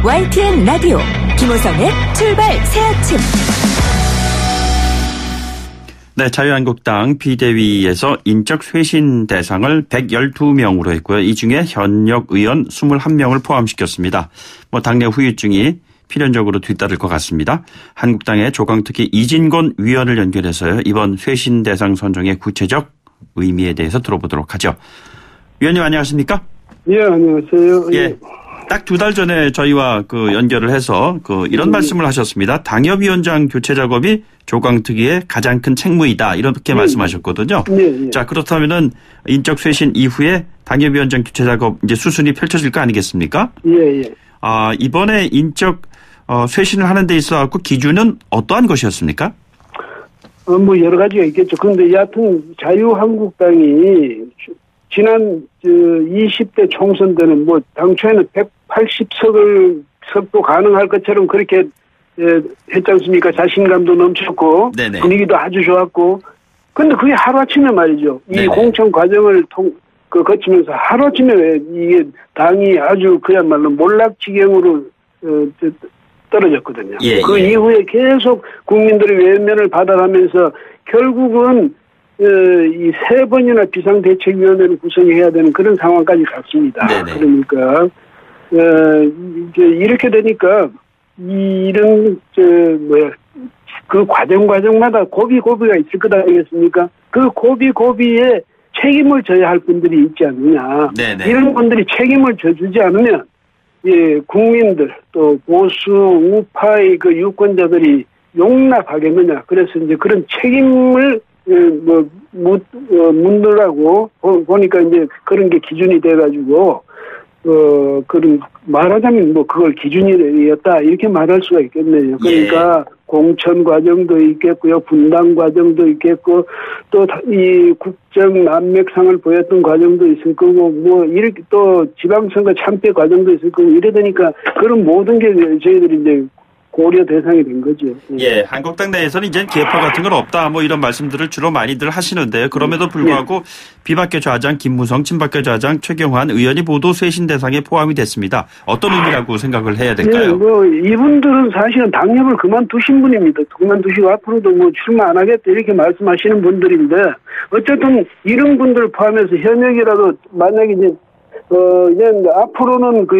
YTN 라디오 김호성의 출발 새 아침. 네, 자유한국당 비대위에서 인적 쇄신 대상을 112명으로 했고요. 이 중에 현역 의원 21명을 포함시켰습니다. 당내 후유증이 필연적으로 뒤따를 것 같습니다. 한국당의 조강특위 이진곤 위원을 연결해서요. 이번 쇄신 대상 선정의 구체적 의미에 대해서 들어보도록 하죠. 위원님 안녕하십니까? 예, 안녕하세요. 예. 딱 2달 전에 저희와 연결을 해서 이런 말씀을 하셨습니다. 당협위원장 교체 작업이 조강특위의 가장 큰 책무이다. 이렇게 말씀하셨거든요. 예. 자, 그렇다면은 인적 쇄신 이후에 당협위원장 교체 작업 이제 수순이 펼쳐질 거 아니겠습니까? 예. 이번에 인적 쇄신을 하는 데 있어 갖고 기준은 어떠한 것이었습니까? 여러 가지가 있겠죠. 그런데 여하튼 자유한국당이 지난 20대 총선 때는 당초에는 180석도 가능할 것처럼 그렇게 했지 않습니까? 자신감도 넘쳤고 네네. 분위기도 아주 좋았고. 근데 그게 하루아침에 말이죠. 이 네네. 공천 과정을 거치면서 하루아침에 왜 이게 당이 아주 그야말로 몰락지경으로 떨어졌거든요. 예, 그 예. 이후에 계속 국민들의 외면을 받아가면서 결국은 이 3번이나 비상대책위원회를 구성해야 되는 그런 상황까지 갔습니다. 네네. 그러니까 이제 이렇게 되니까 이런 그 과정마다 고비가 있을 것 아니겠습니까? 그 고비에 책임을 져야 할 분들이 있지 않느냐. 네네. 이런 분들이 책임을 져주지 않으면 국민들 또 보수 우파의 그 유권자들이 용납하겠느냐. 그래서 이제 그런 책임을 묻느라고 보니까 이제 그런 게 기준이 돼가지고 그런 말하자면 그걸 기준이었다 이렇게 말할 수가 있겠네요. 그러니까 예. 공천 과정도 있겠고요, 분당 과정도 있겠고 또 이 국정 난맥상을 보였던 과정도 있을 거고 이렇게 또 지방선거 참패 과정도 있을 거고 이러다니까 그런 모든 게 저희들이 이제 고려 대상이 된 거죠. 예, 한국당 내에서는 이제 개파 같은 건 없다 이런 말씀들을 주로 많이들 하시는데요. 그럼에도 불구하고 비박계 좌장 김무성, 친박계 좌장 최경환 의원이 모두 쇄신 대상에 포함이 됐습니다. 어떤 의미라고 생각을 해야 될까요? 이분들은 사실은 당협을 그만두신 분입니다. 그만두시고 앞으로도 출마 안 하겠다 이렇게 말씀하시는 분들인데 어쨌든 이런 분들을 포함해서 현역이라도 만약에 이제 앞으로는 그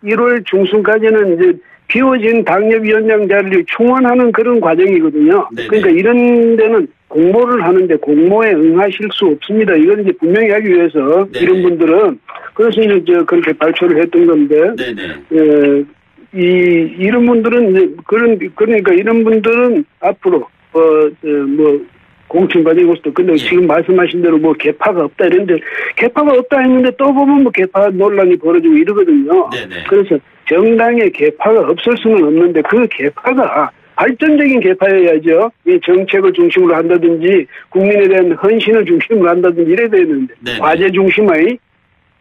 1월 중순까지는 이제 비워진 당협위원장 자리를 충원하는 그런 과정이거든요. 네네. 그러니까 이런 데는 공모를 하는데 공모에 응하실 수 없습니다. 이걸 이제 분명히 하기 위해서 네네. 이런 분들은 그래서 이제 그렇게 발표를 했던 건데, 네네. 이런 분들은 이제 그러니까 이런 분들은 앞으로 공천 과정에서도 근데 지금 말씀하신 대로 개파가 없다 이런데 개파가 없다 했는데 또 보면 개파 논란이 벌어지고 이러거든요. 네네. 그래서 정당에 개파가 없을 수는 없는데 그 개파가 발전적인 개파여야죠. 이 정책을 중심으로 한다든지 국민에 대한 헌신을 중심으로 한다든지 이래야 되는데 네네. 과제 중심의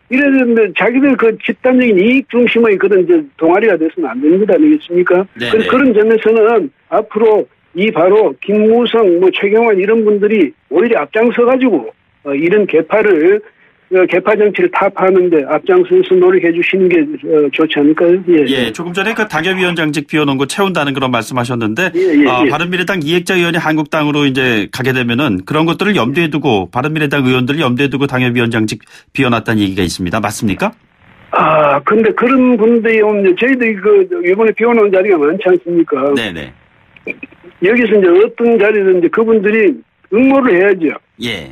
이래야 되는데 자기들 그 집단적인 이익 중심의 그런 이제 동아리가 돼서는 안 되는 것 아니겠습니까? 네네. 그런 점에서는 앞으로 바로 김무성, 최경환 이런 분들이 오히려 앞장서가지고 이런 개파 정치를 타파하는데 앞장서서 노력해 주시는 게 좋지 않을까요? 예, 조금 전에 당협위원장직 비워놓은 거 채운다는 그런 말씀하셨는데, 예. 바른미래당 이해자 의원이 한국당으로 이제 가게 되면은 그런 것들을 염두에 두고 바른미래당 의원들을 염두에 두고 당협위원장직 비워놨다는 얘기가 있습니다. 맞습니까? 근데 그런 분들이 오면 저희들이 이번에 비워놓은 자리가 많지 않습니까? 네네. 여기서 이제 어떤 자리든지 그분들이 응모를 해야죠. 예.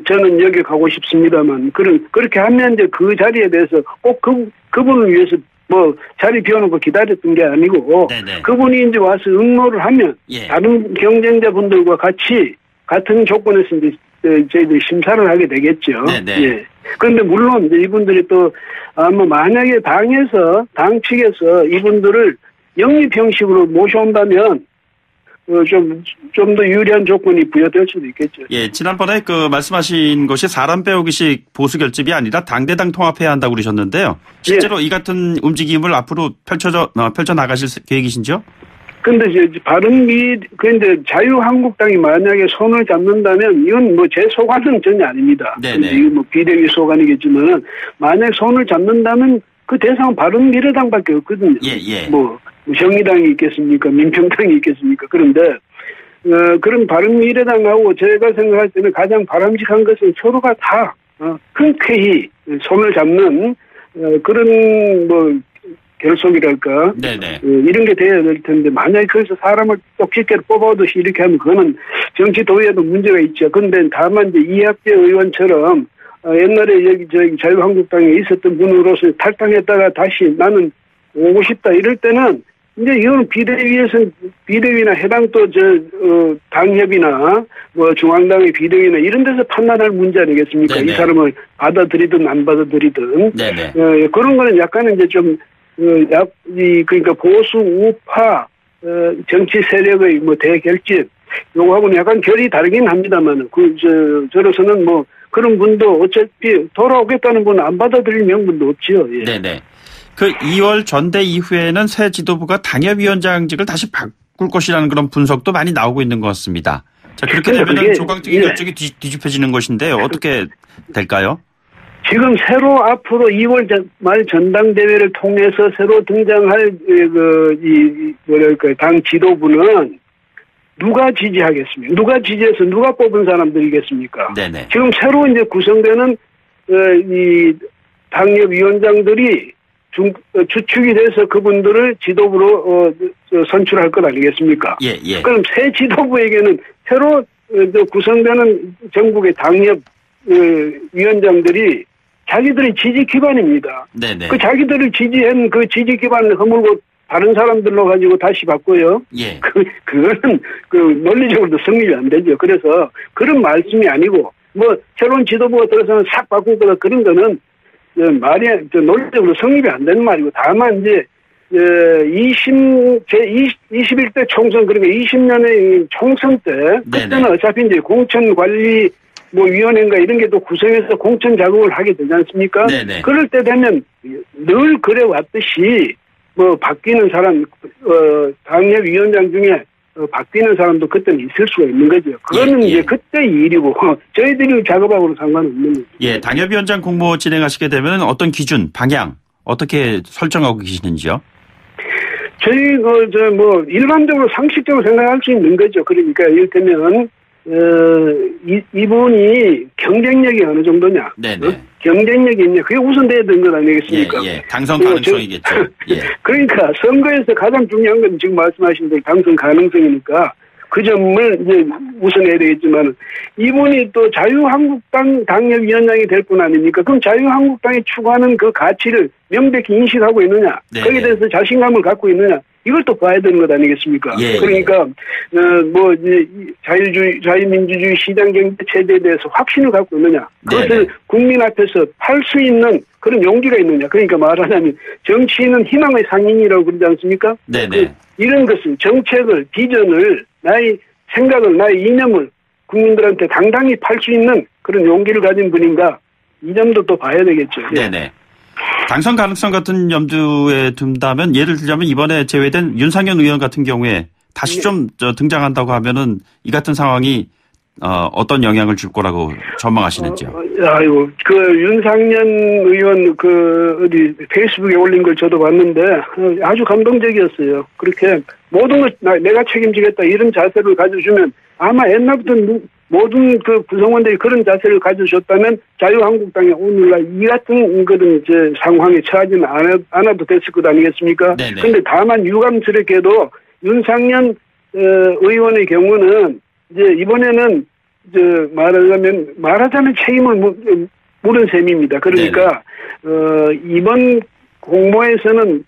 저는 여기 가고 싶습니다만, 그렇게 하면 이제 그 자리에 대해서 꼭 그분을 위해서 자리 비워놓고 기다렸던 게 아니고, 네네. 그분이 이제 와서 응모를 하면, 예. 다른 경쟁자분들과 같은 조건에서 이제 저희들이 심사를 하게 되겠죠. 네네. 예. 그런데 물론 이제 이분들이 또, 만약에 당 측에서 이분들을 영입 형식으로 모셔온다면, 좀 더 유리한 조건이 부여될 수도 있겠죠. 예, 지난번에 말씀하신 것이 사람 빼오기식 보수 결집이 아니라 당대당 통합해야 한다고 그러셨는데요. 실제로 이 같은 움직임을 앞으로 펼쳐 나가실 계획이신지요? 근데 그런데 자유한국당이 만약에 손을 잡는다면 이건 제 소관은 전혀 아닙니다. 네네. 이거 비대위 소관이겠지만은 만약 손을 잡는다면 그 대상은 바른미래당밖에 없거든요. 예. 뭐 정의당이 있겠습니까? 민평당이 있겠습니까? 그런데 그런 바른미래당하고 제가 생각할 때는 가장 바람직한 것은 서로가 다 흔쾌히 손을 잡는 그런 뭐 결속이랄까 네네. 이런 게 돼야 될 텐데 만약에 거기서 사람을 똑집게로 뽑아오듯이 이렇게 하면 그거는 정치 도의에도 문제가 있죠. 그런데 다만 이제 이학재 의원처럼 옛날에 여기 저기 자유한국당에 있었던 분으로서 탈당했다가 다시 나는 오고 싶다 이럴 때는 이제 이거는 비대위나 해당 또 당협이나 뭐 중앙당의 비대위나 이런 데서 판단할 문제 아니겠습니까? 네네. 이 사람을 받아들이든 안 받아들이든. 네네. 그런 거는 약간은 이제 좀 그러니까 보수 우파 정치 세력의 뭐 대결집 요거하고는 약간 결이 다르긴 합니다만 저로서는 뭐 그런 분도 어차피 돌아오겠다는 분은 안 받아들일 명분도 없지요. 예. 네네. 그 2월 전대 이후에는 새 지도부가 당협위원장직을 다시 바꿀 것이라는 그런 분석도 많이 나오고 있는 것 같습니다. 자, 그렇게 되면은 조강적인 결정이 뒤집혀지는 것인데요. 어떻게 될까요? 지금 새로 앞으로 2월 말 전당대회를 통해서 새로 등장할 당 지도부는 누가 지지하겠습니까? 누가 지지해서 누가 뽑은 사람들이겠습니까? 네네. 지금 새로 이제 구성되는 이 당협위원장들이 주축이 돼서 그분들을 지도부로 선출할 것 아니겠습니까? 예. 그럼 새 지도부에게는 새로 구성되는 전국의 당협 위원장들이 자기들의 지지 기반입니다. 네네. 그 자기들을 지지한 그 지지 기반을 허물고 다른 사람들로 가지고 다시 바꿔요. 예. 그거는 논리적으로도 성립이 안 되죠. 그래서 그런 말씀이 아니고 뭐 새로운 지도부가 들어서는 싹 바꿀 거다 그런 거는 말이 논리적으로 성립이 안 되는 말이고 다만 이제 21대 총선 그러니까 20년의 총선 때 그때는 어차피 이제 공천관리 뭐 위원회인가 이런 게 또 구성해서 공천 작업을 하게 되지 않습니까? 네네. 그럴 때 되면 늘 그래 왔듯이 뭐 바뀌는 사람 당협위원장 중에 바뀌는 사람도 그때는 있을 수가 있는 거죠. 그거는 이제 그때 일이고 저희들이 작업하고는 상관없는 거죠. 예, 당협위원장 공모 진행하시게 되면 어떤 기준, 방향 어떻게 설정하고 계시는지요? 저희 일반적으로 상식적으로 생각할 수 있는 거죠. 그러니까 이를테면 이분이 경쟁력이 어느 정도냐? 네네. 경쟁력이 있냐? 그게 우선돼야 되는 것 아니겠습니까? 예. 당선 가능성이겠죠. 예. 그러니까 선거에서 가장 중요한 건 지금 말씀하신 대로 당선 가능성이니까 그 점을 이제 우선해야 되겠지만 이분이 또 자유한국당 당협위원장이 될 뿐 아닙니까? 그럼 자유한국당이 추구하는 그 가치를 명백히 인식하고 있느냐? 네네. 거기에 대해서 자신감을 갖고 있느냐? 이걸 또 봐야 되는 것 아니겠습니까? 예. 그러니까 이제 자유민주주의 시장경제 체제에 대해서 확신을 갖고 있느냐? 그것을 네네. 국민 앞에서 팔 수 있는 그런 용기가 있느냐? 그러니까 말하자면 정치인은 희망의 상인이라고 그러지 않습니까? 네네. 이런 것은 정책을, 비전을, 나의 생각을, 나의 이념을 국민들한테 당당히 팔 수 있는 그런 용기를 가진 분인가? 이 점도 또 봐야 되겠죠. 네네. 당선 가능성 같은 염두에 둔다면 예를 들자면 이번에 제외된 윤상현 의원 같은 경우에 다시 좀 등장한다고 하면은 이 같은 상황이 어떤 영향을 줄 거라고 전망하시는지요? 아이고, 윤상현 의원 어디 페이스북에 올린 걸 저도 봤는데 아주 감동적이었어요. 그렇게 모든 걸 내가 책임지겠다 이런 자세를 가져주면 아마 옛날부터 모든 그 구성원들이 그런 자세를 가져줬다면 자유한국당이 오늘날 이 같은 그런 상황에 처하지는 않아도 됐을 것 아니겠습니까? 그런데 다만 유감스럽게도 윤상현 의원의 경우는 이제 이번에는 말하자면 책임을 물은 셈입니다. 그러니까 이번 공모에서는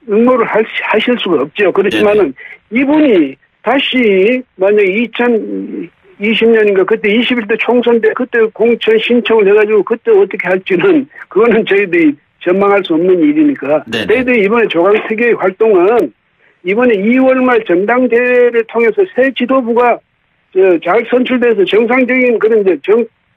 응모를 하실 수가 없죠. 그렇지만은 이분이 다시 만약에 2020년인가 그때 21대 총선 때 그때 공천 신청을 해가지고 그때 어떻게 할지는 그거는 저희들이 전망할 수 없는 일이니까 저희들이 이번에 조강특위의 활동은 이번에 2월 말 전당대회를 통해서 새 지도부가 잘 선출돼서 정상적인 그런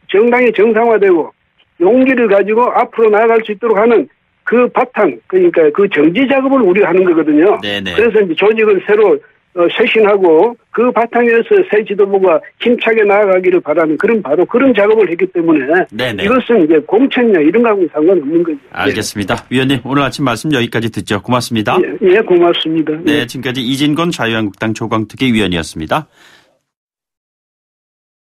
정당이 정상화되고 용기를 가지고 앞으로 나아갈 수 있도록 하는 그 바탕 그러니까 그 정지 작업을 우리가 하는 거거든요. 네네. 그래서 이제 조직을 새로 쇄신하고 그 바탕에서 새 지도부가 힘차게 나아가기를 바라는 바로 그런 작업을 했기 때문에 네네. 이것은 이제 공천이나 이런 거하고는 상관없는 거죠. 알겠습니다. 위원님 오늘 아침 말씀 여기까지 듣죠. 고맙습니다. 예, 고맙습니다. 네, 지금까지 이진건 자유한국당 조광특위 위원이었습니다.